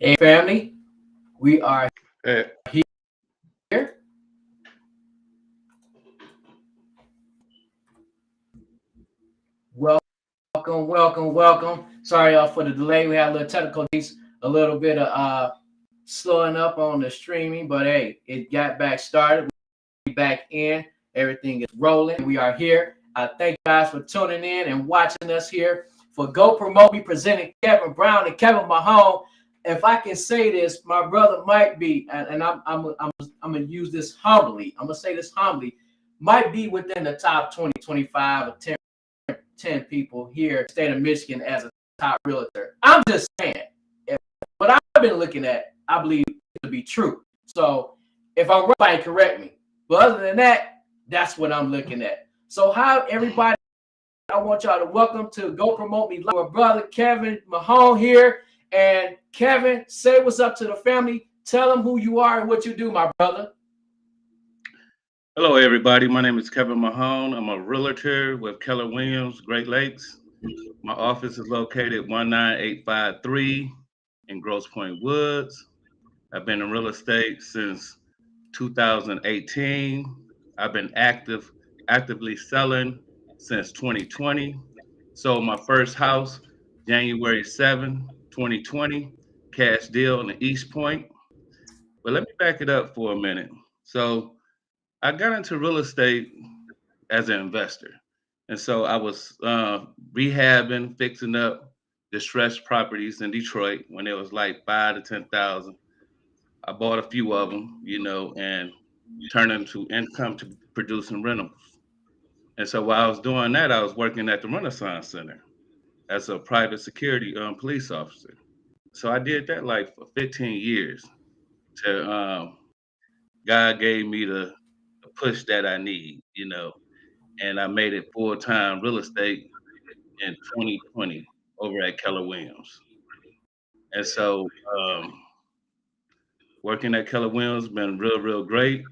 Hey, family, we are Hey, here. Welcome. Sorry for the delay. We had a little technical needs, a little bit of slowing up on the streaming, but hey, it got back started. We back in. Everything is rolling. We are here. I thank you guys for tuning in and watching us here for Go Promote. We presenting Kevin Brown and Kevin Mahone. If I can say this, my brother might be, and I'm gonna use this humbly. I'm gonna say this humbly, might be within the top 20, 25, or 10 people here in the state of Michigan as a top realtor. I'm just saying, if what I've been looking at, I believe to be true. So if I'm right, correct me. But other than that, that's what I'm looking at. So how everybody, I want y'all to welcome to Go Promote Me. My brother Kevin Mahone here. And Kevin, say what's up to the family. Tell them who you are and what you do, my brother. hello, everybody. My name is Kevin Mahone. I'm a realtor with Keller Williams, Great Lakes. My office is located 19853 in Grosse Pointe Woods. I've been in real estate since 2018. I've been actively selling since 2020. Sold my first house January 7, 2020, cash deal in the East Point. But let me back it up for a minute. So I got into real estate as an investor. And so I was rehabbing, fixing up distressed properties in Detroit when it was like 5 to 10,000. I bought a few of them, and turned them to income to producing rentals. And so while I was doing that, I was working at the Renaissance Center as a private security police officer. So I did that like for 15 years. To God gave me the push that I need, and I made it full time real estate in 2020 over at Keller Williams. And so working at Keller Williams been real great.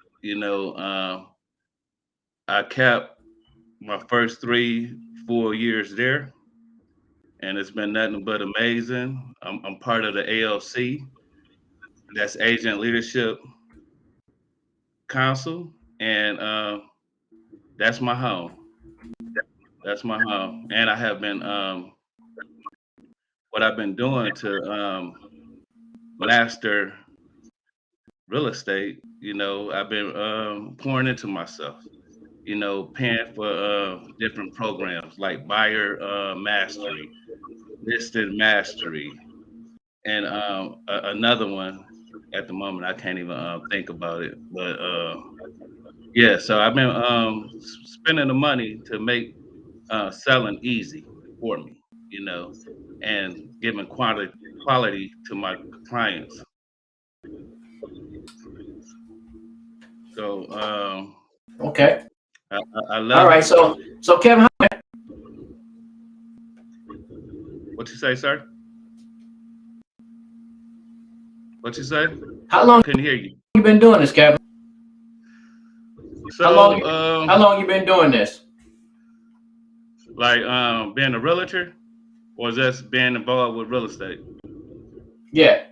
I capped my first three full years there, and it's been nothing but amazing. I'm part of the ALC, that's Agent Leadership Council. and that's my home. That's my home. And I have been what I've been doing to master real estate. I've been pouring into myself. Paying for different programs like buyer mastery, listed mastery, and another one at the moment I can't even think about it. But yeah, so I've been spending the money to make selling easy for me, you know, and giving quality to my clients. So Okay. I All love right. it. So Kevin, What you say, sir? What you say? how I long couldn't hear you. you been doing this, Kevin? How long So how long you been doing this? like being a realtor or just being involved with real estate. Yeah.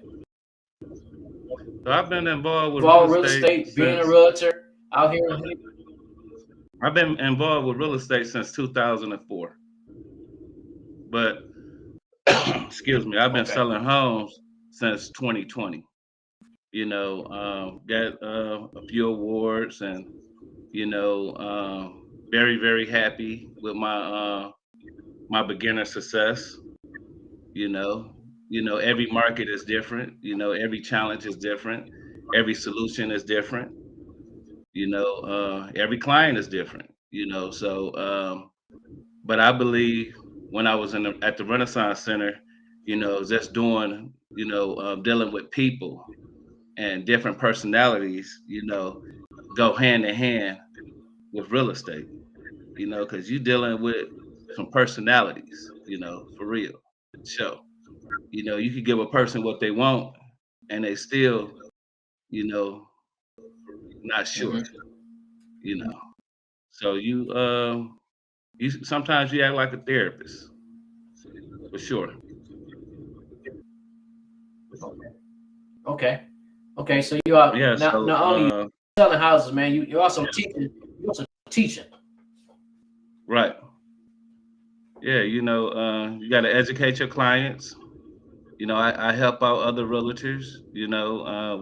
So I've been involved with real Involved real estate estate, being a since realtor out here. I've been involved with real estate since 2004. But excuse me, I've been Okay. selling homes since 2020. Got a few awards, and very very happy with my beginner success. You know, every market is different. Every challenge is different. Every solution is different. Every client is different. So but I believe when I was at the Renaissance Center, just doing, dealing with people and different personalities, go hand in hand with real estate, because you're dealing with some personalities, for real, show. You could give a person what they want and they still, you know, not sure, Hmm. you know. So you sometimes you act like a therapist, for sure. Okay. Okay. So you are Yeah, not so only selling houses, man. You're also teaching. You're also teaching. right. Yeah, you got to educate your clients. I help out other realtors.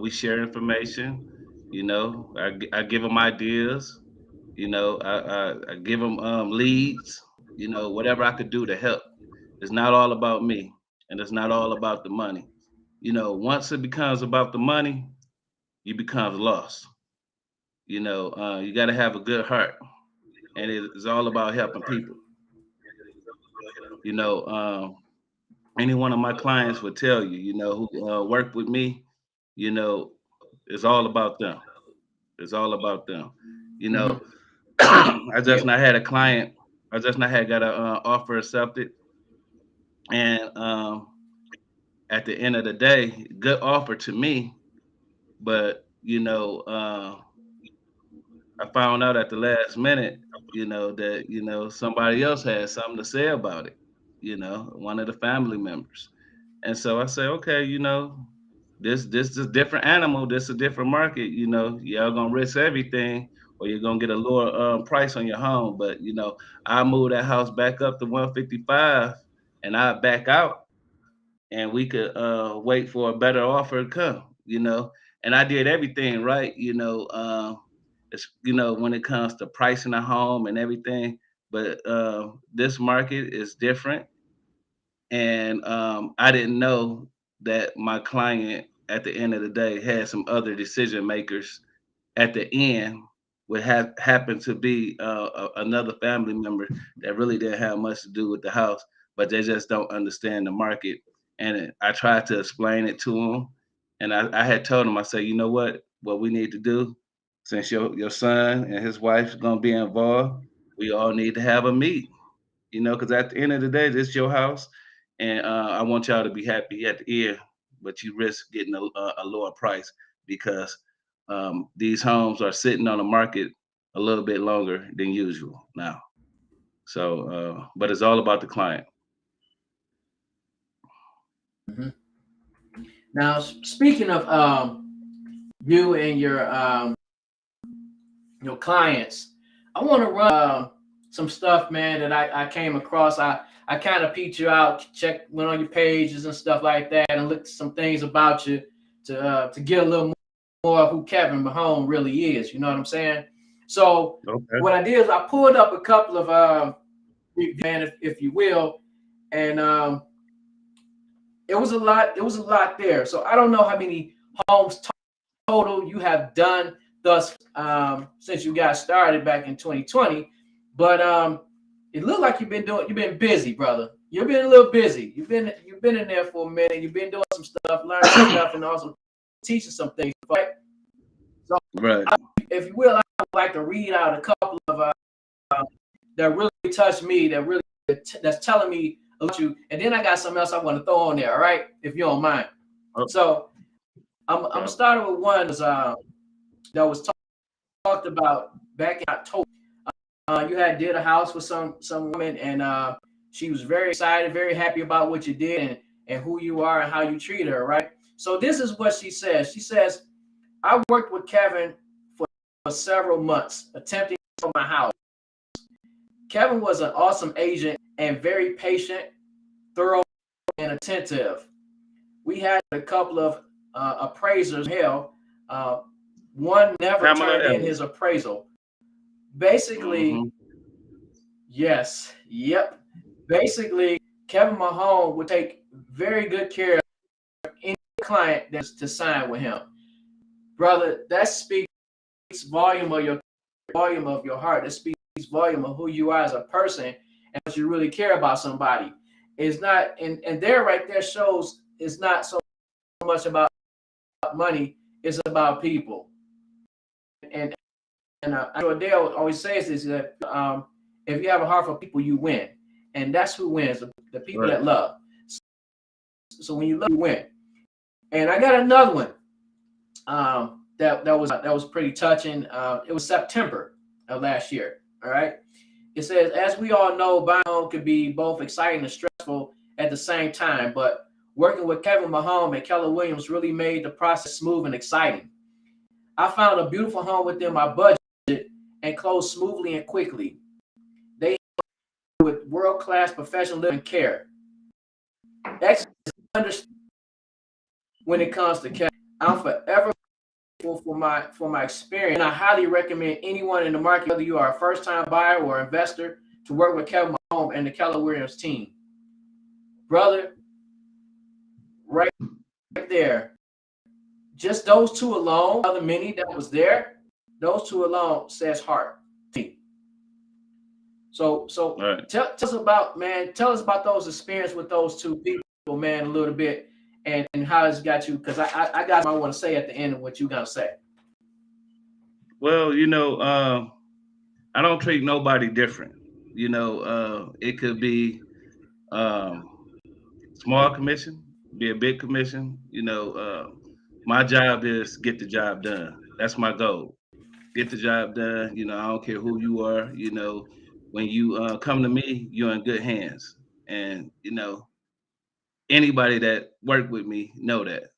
We share information. I give them ideas. I give them leads. Whatever I could do to help. It's not all about me, and it's not all about the money. Once it becomes about the money, you become lost. You got to have a good heart, and it's all about helping people. You know, um, any one of my clients would tell you, who work with me, you know, it's all about them. It's all about them. You know, Hmm. I just Yep. not had a client. I just not had got a offer accepted, and at the end of the day, good offer to me. But I found out at the last minute, that somebody else had something to say about it. One of the family members. And so I say, okay, this is a different animal. This is a different market. Y'all gonna risk everything, or you're gonna get a lower price on your home. But I move that house back up to 155, and I back out, and we could wait for a better offer to come. And I did everything right. It's when it comes to pricing a home and everything. But this market is different, and I didn't know that my client at the end of the day had some other decision makers at the end would have happened to be another family member that really didn't have much to do with the house, but they just don't understand the market. And I tried to explain it to them, and I had told them, I said, you know what we need to do, since your son and his wife's gonna be involved, we all need to have a meeting. Because at the end of the day, this is your house, and I want y'all to be happy at the end, but you risk getting a lower price because these homes are sitting on the market a little bit longer than usual now. So, but it's all about the client. Hmm. Now, speaking of you and your your clients. I want to run some stuff, man, that I came across. I kind of peeped you out, went on your pages and stuff like that, and looked at some things about you to get a little more of who Kevin Mahone really is. You know what I'm saying? So Okay. what I did is I pulled up a couple of man, if you will, and it was a lot. It was a lot there. So I don't know how many homes total you have done thus since you got started back in 2020, but it looked like you've been busy, brother. You've been a little busy. You've been in there for a minute. You've been doing some stuff, learning some stuff, and also teaching some things. Right? So, Right. if you will, I would like to read out a couple of that really touched me. That's telling me about you. And then I got something else I want to throw on there. All right, if you don't mind. Oh, So I'm starting with one that was talked about back in October. You had did a house with some woman, and she was very excited, very happy about what you did and who you are and how you treat her, right? So this is what she says. She says, I worked with Kevin for several months, attempting to sell my house. Kevin was an awesome agent and very patient, thorough, and attentive. We had a couple of appraisers. Hell, one never Pamela turned in Evans. his appraisal. Basically, Mm-hmm. yes, yep. Basically, Kevin Mahone would take very good care of any client that's to sign with him. Brother, that speaks volume of your heart. That speaks volume of who you are as a person and what you really care about somebody. It's not, and there right there shows it's not so much about money, it's about people. And Dale always says this, that if you have a heart for people, you win. And that's who wins, the people Right. that love. So when you love, you win. And I got another one that was pretty touching. It was September of last year. All right. It says, as we all know, buying a home could be both exciting and stressful at the same time, but working with Kevin Mahone and Keller Williams really made the process smooth and exciting. I found a beautiful home within my budget and closed smoothly and quickly. They with world-class professional living care. That's when it comes to Kevin. I'm forever grateful for my experience, and I highly recommend anyone in the market, whether you are a first-time buyer or investor, to work with Kevin Mahone and the Keller Williams team. Brother, right there, just those two alone, other many that was there, those two alone says heart. So Right. tell us about, man. Tell us about those experiences with those two people, man, a little bit, and how it's got you. Because I got what I want to say at the end of what you gotta say. Well, I don't treat nobody different. It could be um, small commission, be a big commission. My job is get the job done. That's my goal. Get the job done. I don't care who you are. When you come to me, you're in good hands. And anybody that worked with me know that.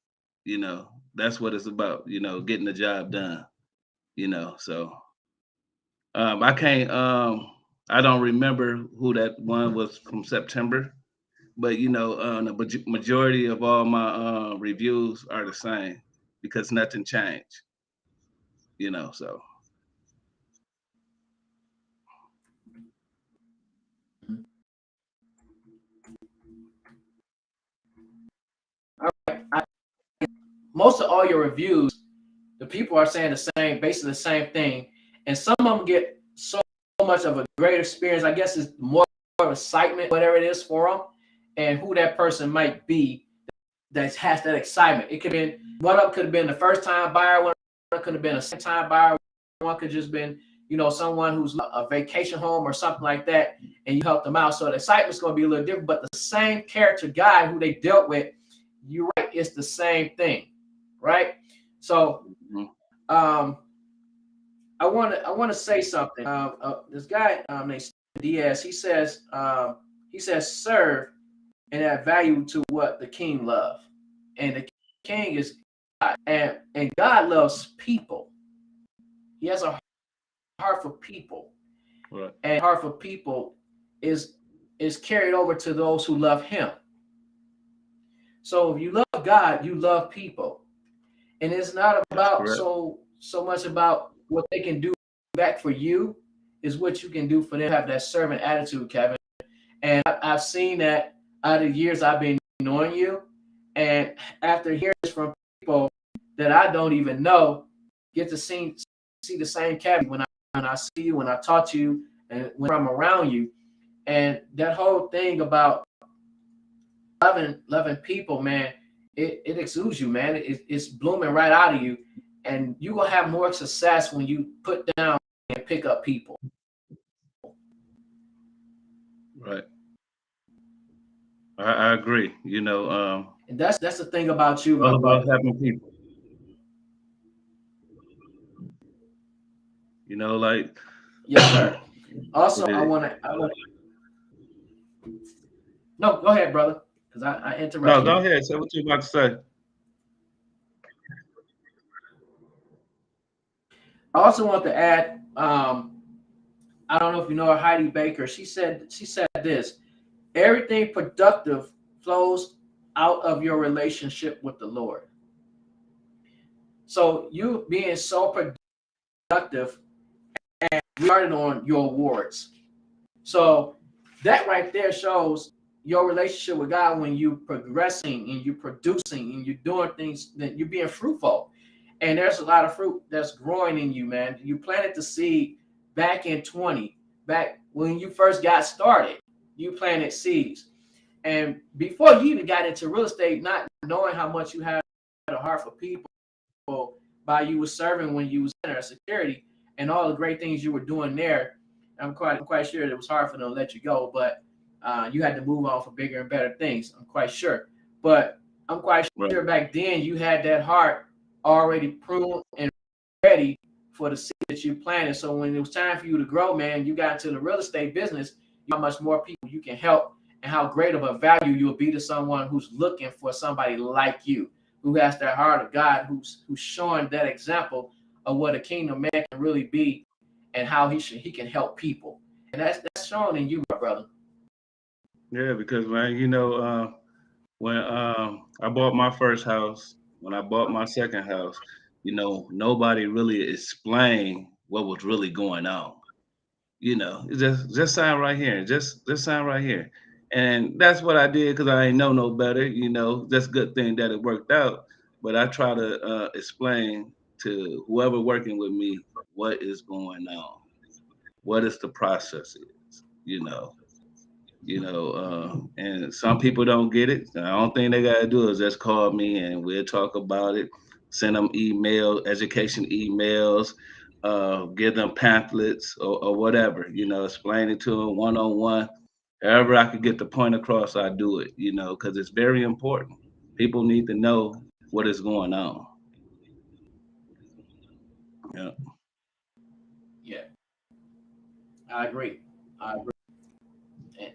That's what it's about. Getting the job done. So I can't. I don't remember who that one was from September, but the majority of all my reviews are the same because nothing changed. So I, most of all your reviews, the people are saying the same, basically the same thing, and some of them get so much of a great experience. I guess it's more of excitement, whatever it is for them, and who that person might be that has that excitement. It could have been one of them could have been the first time buyer, one could have been a second time buyer, one could just been someone who's a vacation home or something like that, and you help them out. So the excitement's going to be a little different, but the same character guy who they dealt with, you're right, it's the same thing, right? So mhm. um, I want to say something. This guy named Diaz, he says serve and add value to what the king loves, and the king is God, and God loves people. He has a heart for people, Right. and heart for people is is carried over to those who love Him. So if you love God, you love people, and it's not That's about correct. so much about what they can do back for you, is what you can do for them. Have that servant attitude, Kevin. And I've seen that out of the years I've been knowing you, and after hearing this from people that I don't even know, get to see the same Kevin when I see you, when I talk to you, and when I'm around you, and that whole thing about loving people, man, it exudes you, man. It's blooming right out of you, and you gonna have more success when you put down and pick up people. Right. I agree. And that's the thing about you, All my about brother. helping people. Like Yes, sir. Also, it is. I want no, go ahead, brother, because I No, interrupted go you. ahead. Say what you about to say. I also want to add, I don't know if you know her, Heidi Baker. She said this: everything productive flows out of your relationship with the Lord. So you being so productive, and we started on your awards. So that right there shows your relationship with God when you progressing and you producing and you're doing things that you're being fruitful. And there's a lot of fruit that's growing in you, man. You planted the seed back in 20, back when you first got started. You planted seeds. And before you even got into real estate, not knowing how much you had a heart for people, by you was serving when you was in there security and all the great things you were doing there. I'm quite sure it was hard for them to let you go, but you had to move on for bigger and better things. I'm quite sure, but I'm quite Right. sure back then you had that heart already pruned and ready for the seed that you planted. So when it was time for you to grow, man, you got into the real estate business. You know how much more people you can help and how great of a value you'll be to someone who's looking for somebody like you, who has that heart of God, who's showing that example of what a kingdom man can really be and how he can help people. And that's shown in you, my brother. Yeah, because man, when I bought my first house, when I bought my second house, nobody really explained what was really going on. It just sign right here, just sign right here, and that's what I did because I ain't know no better. That's a good thing that it worked out. But I try to explain to whoever working with me what is going on, what is the process is. And some people don't get it. The only thing they gotta do is just call me and we'll talk about it. Send them education emails, give them pamphlets or whatever. Explain it to them one on one. However, I could get the point across, I do it. Because it's very important. People need to know what is going on. Yeah. Yeah, I agree. I agree,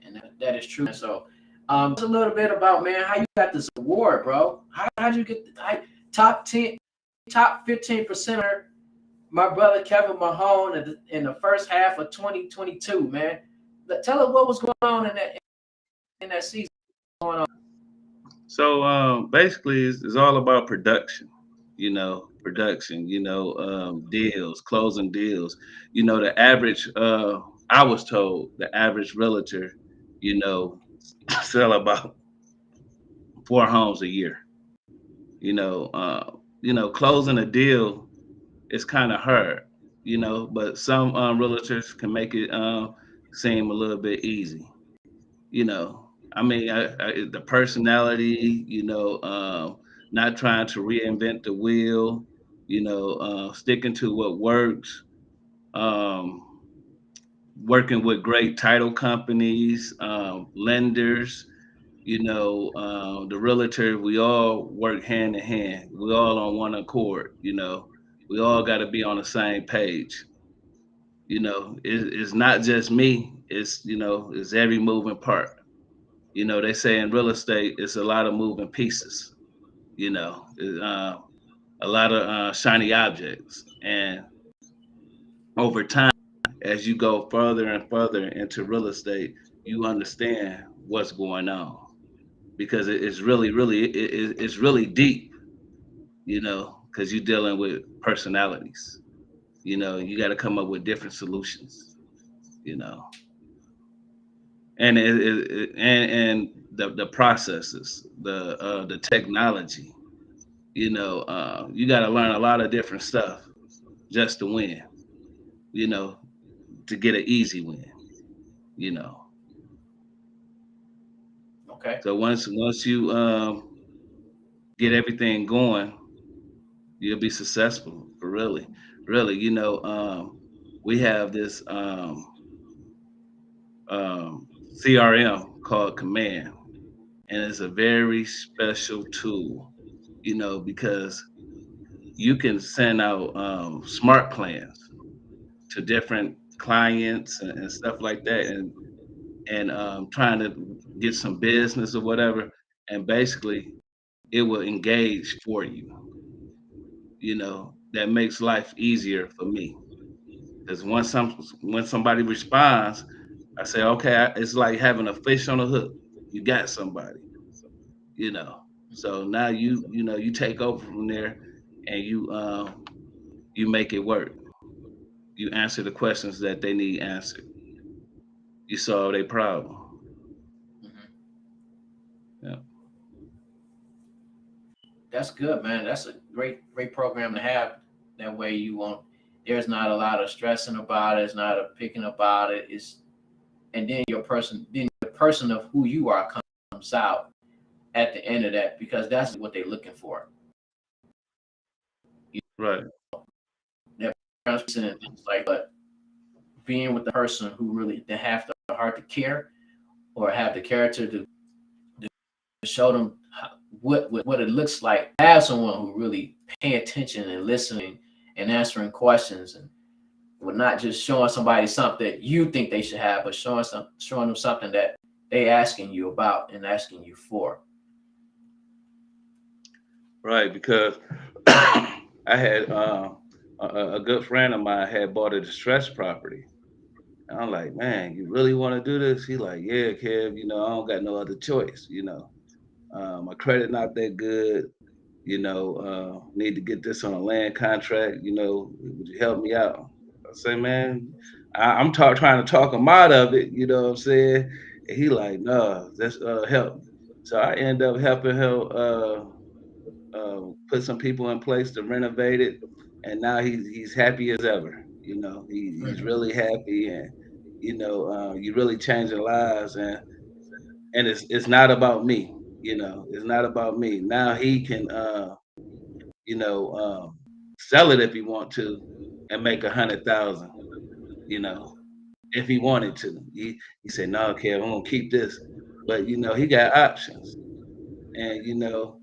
and that is true. And so, just a little bit about, man, how you got this award, bro. How'd you get top 10, top 15% my brother Kevin Mahone in the first half of 2022, man. Tell us what was going on in that season going on. So basically, it's all about production. Production. Deals, closing deals. The average. I was told the average realtor, you know, sell about 4 homes a year. You know, uh, closing a deal is kind of hard. But some realtors can make it seem a little bit easy. I mean, the personality, not trying to reinvent the wheel, sticking to what works, um, working with great title companies, lenders, the realtor. We all work hand in hand. We all on one accord. We all got to be on the same page. It's not just me. It's every moving part. They say in real estate, it's a lot of moving pieces. A lot of shiny objects, and over time, as you go further and further into real estate, you understand what's going on because it's really, really, it's really deep, because you're dealing with personalities. You got to come up with different solutions, you know, and and the processes, the technology. You got to learn a lot of different stuff just to win. You know, to get an easy win. You know, Okay. so once you get everything going, you'll be successful for really, really. We have this CRM called Command, and it's a very special tool. Because you can send out smart plans to different clients and stuff like that, and trying to get some business or whatever, and basically it will engage for you. That makes life easier for me because when somebody responds, I say, okay, it's like having a fish on a hook. You got somebody, you know. So now you take over from there, and you make it work. You answer the questions that they need answered. You solve their problem. Hmm. Yeah. That's good, man. That's a great program to have. That way you won't. There's not a lot of stressing about it. It's not a picking about it. And then the person of who you are comes out at the end of that because that's what they're looking for. Right. That person and things like, but being with the person who really they have the heart to care or have the character to show them what it looks like. Have someone who really pay attention and listening and answering questions and we're not just showing somebody something that you think they should have, but showing them something that they asking you about and asking you for. Right. Because I had a good friend of mine had bought a distressed property. And I'm like, man, you really want to do this? He like, yeah, Kev. I don't got no other choice. My credit not that good. Need to get this on a land contract. Would you help me out? I say, man, I'm trying to talk him out of it. You know what I'm saying? And he like, no, that's help me. So I end up helping him put some people in place to renovate it, and now he's happy as ever. He's Mhm. really happy, and you really changing lives, and it's not about me. It's not about me. Now he can you know, sell it if he want to and make 100,000, you know, if he wanted to. He said, no, Kev, I'm gonna keep this. But he got options. And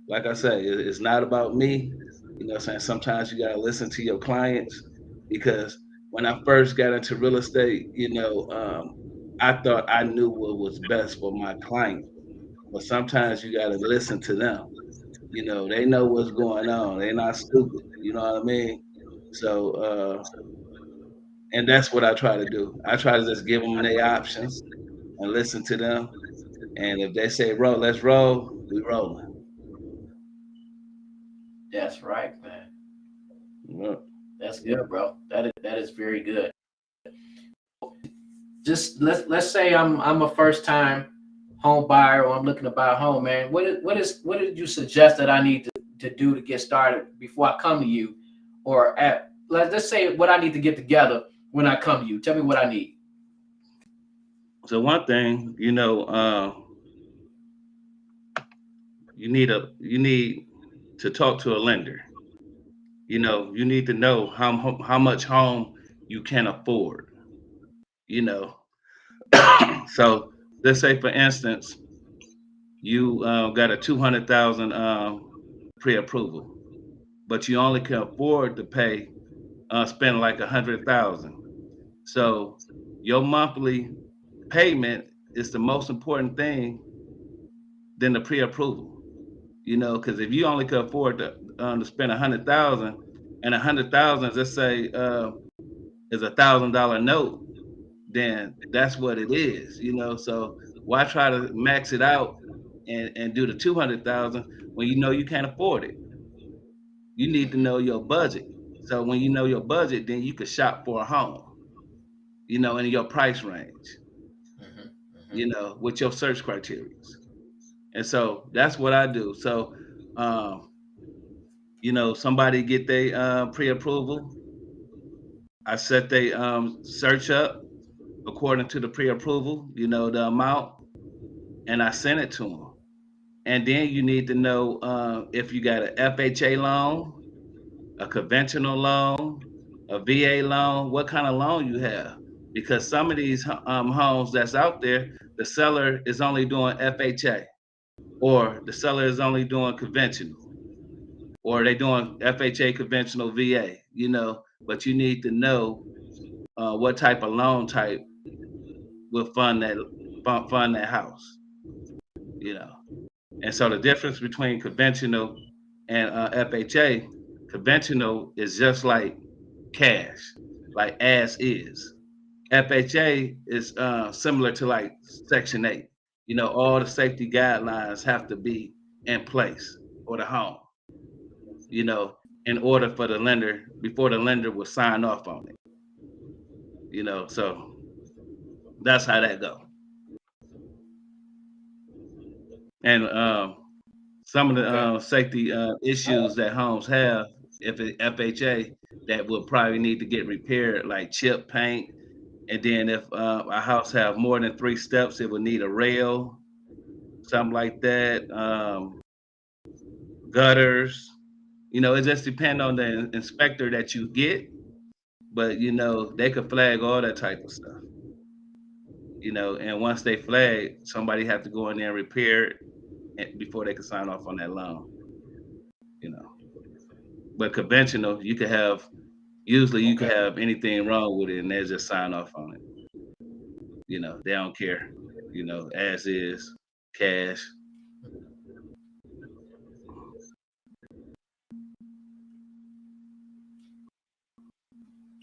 like I say, it's not about me. What I'm saying, sometimes you gotta listen to your clients because when I first got into real estate, I thought I knew what was best for my client. But sometimes you gotta listen to them. They know what's going on. They're not stupid. You know what I mean? So, and that's what I try to do. I try to just give them their options and listen to them. And if they say roll, let's roll, we rolling. That's right, man. Yeah. That's good, bro. That is very good. Just let's say I'm a first time home buyer or I'm looking to buy a home, man. What did you suggest that I need to do to get started before I come to you? Or let's say what I need to get together when I come to you. Tell me what I need. So one thing, you need to talk to a lender. You need to know how much home you can afford. You know, so let's say for instance, you got a 200,000 pre-approval, but you only can afford to pay spend like 100,000. So your monthly payment is the most important thing than the pre-approval. Because if you only can afford to spend 100,000, and 100,000, let's say, is $1,000 note, then that's what it is, you know. So why try to max it out and do the 200,000 when you know you can't afford it? You need to Mm-hmm. know your budget. So when you know your budget, then you could shop for a home, you know, in your price range, Mm-hmm. you Mm-hmm. know, with your search criteria. And so that's what I do. So, um, you know, somebody get their pre-approval. I set they search up according to the pre-approval, you know, the amount, and I send it to them. And then you need to know if you got a FHA loan, a conventional loan, a VA loan, what kind of loan you have. Because some of these homes that's out there, the seller is only doing FHA, or the seller is only doing conventional, or they doing FHA conventional VA, you know, but you need to know what type of loan type will fund that house, you know. And so the difference between conventional and FHA, conventional is just like cash, like as is. FHA is similar to like Section 8. You know, all the safety guidelines have to be in place for the home, you know, in order for the lender, before the lender will sign off on it, you know. So that's how that go. And some of the Okay. safety issues that homes have, if it FHA, that will probably need to get repaired, like chip paint. And then if a house have more than 3 steps, it would need a rail, something like that. Gutters, you know, it just depends on the inspector that you get, but you know, they could flag all that type of stuff, you know, and once they flag, somebody have to go in there and repair it before they can sign off on that loan, you know. But conventional, you could have usually you could Okay. have anything wrong with it and they just sign off on it. You know, they don't care, you know, as is, cash.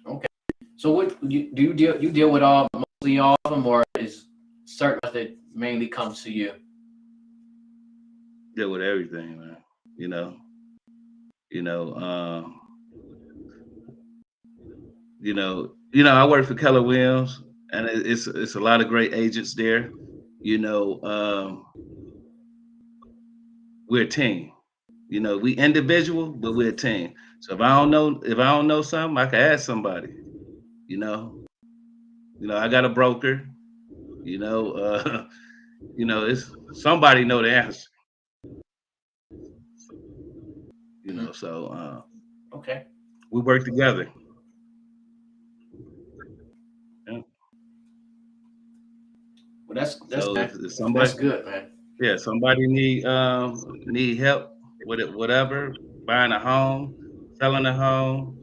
Okay. So what do you deal? You deal with all mostly all of them, or is certain ones that mainly comes to you? Deal with everything, man. You know, you know, I work for Keller Williams, and it's a lot of great agents there. You know, we're a team. You know, we individual, but we're a team. So if I don't know something, I can ask somebody. You know, I got a broker. You know, it's somebody know the answer. You know, Mhm. so Okay. we work together. Yeah. Well, that's So man. if That's somebody, good, man. yeah, somebody need help with it, whatever, buying a home, selling a home,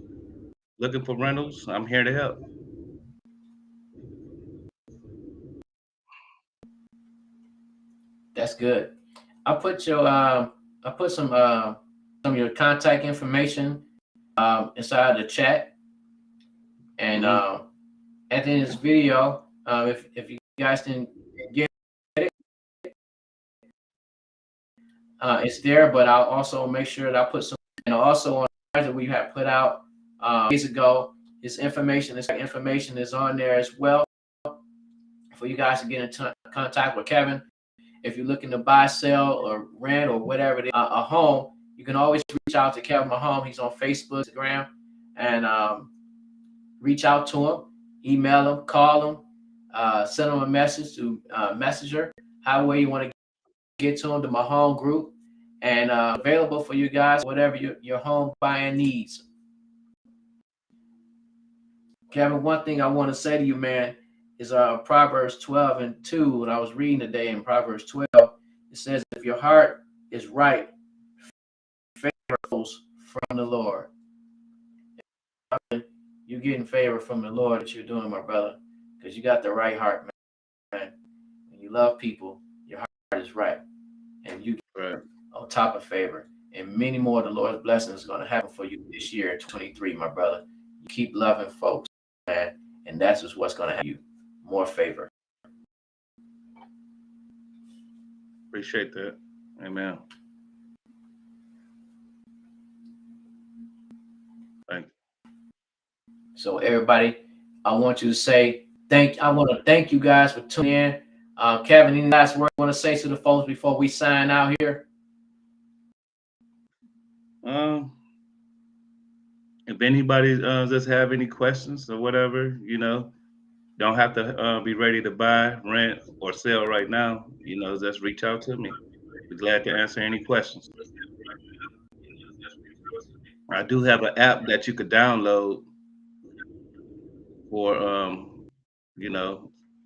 looking for rentals, I'm here to help. That's good. I put your I put some of your contact information inside the chat, and Hmm. at the end of this video, if you guys didn't get it, it's there. But I'll also make sure that I put some, and also on that we have put out days ago. This information is on there as well for you guys to get in contact with Kevin. If you're looking to buy, sell, or rent, or whatever it is, a home, you can always reach out to Kevin Mahone. He's on Facebook, Instagram, and reach out to him, email him, call him, send him a message to Messenger, however you want to get to him, the Mahone group, and available for you guys, whatever your home buying needs. Kevin, one thing I want to say to you, man, is Proverbs 12:2. What I was reading today in Proverbs 12, it says, if your heart is right, favor flows from the Lord. You're getting favor from the Lord that you're doing, my brother, because you got the right heart, man. When you love people, your heart is right, and you Right, get on top of favor. And many more of the Lord's blessings are going to happen for you this year in 23, my brother. You keep loving folks, man, and that's just what's going to happen. You. more favor. Appreciate that. Amen. Thank you. So everybody, I want you to say I want to thank you guys for tuning in. Kevin, any last word you want to say to the folks before we sign out here? If anybody just have any questions or whatever, don't have to be ready to buy, rent, or sell right now. Just reach out to me. Be glad to answer any questions. I do have an app that you could download for,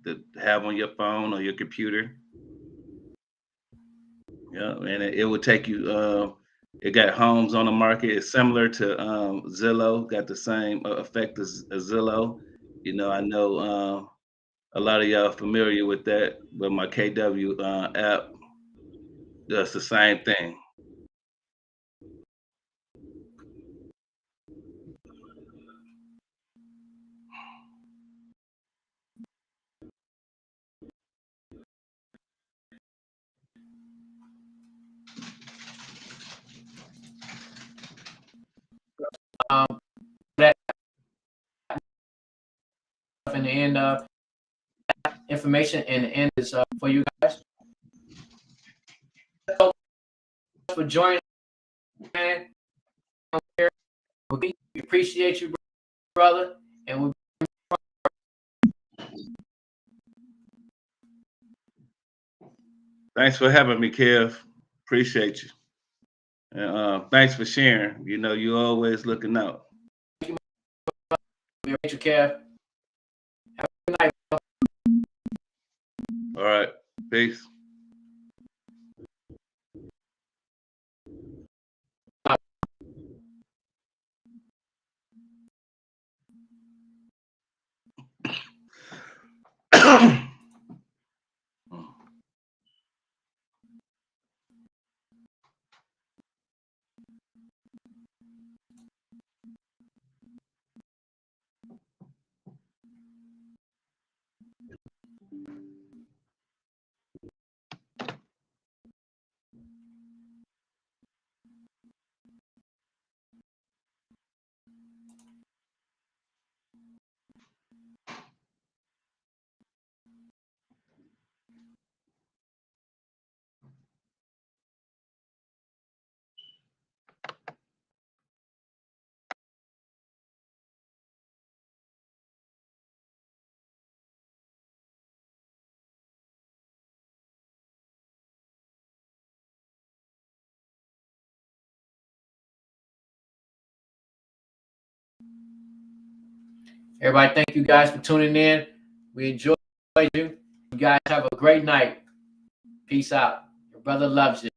to have on your phone or your computer. Yeah, and it will take you. It got homes on the market. It's similar to Zillow. Got the same effect as Zillow. I know a lot of y'all familiar with that, but my KW app does the same thing. That in the end, information in the end is for you guys. For joining, man. We appreciate you, brother, and we. Thanks for having me, Kev. Appreciate you. And thanks for sharing. You always looking out. We appreciate you, Kev. Have a good night. All right. Peace. Everybody, thank you guys for tuning in. We enjoyed you. You guys have a great night. Peace out. Your brother loves you.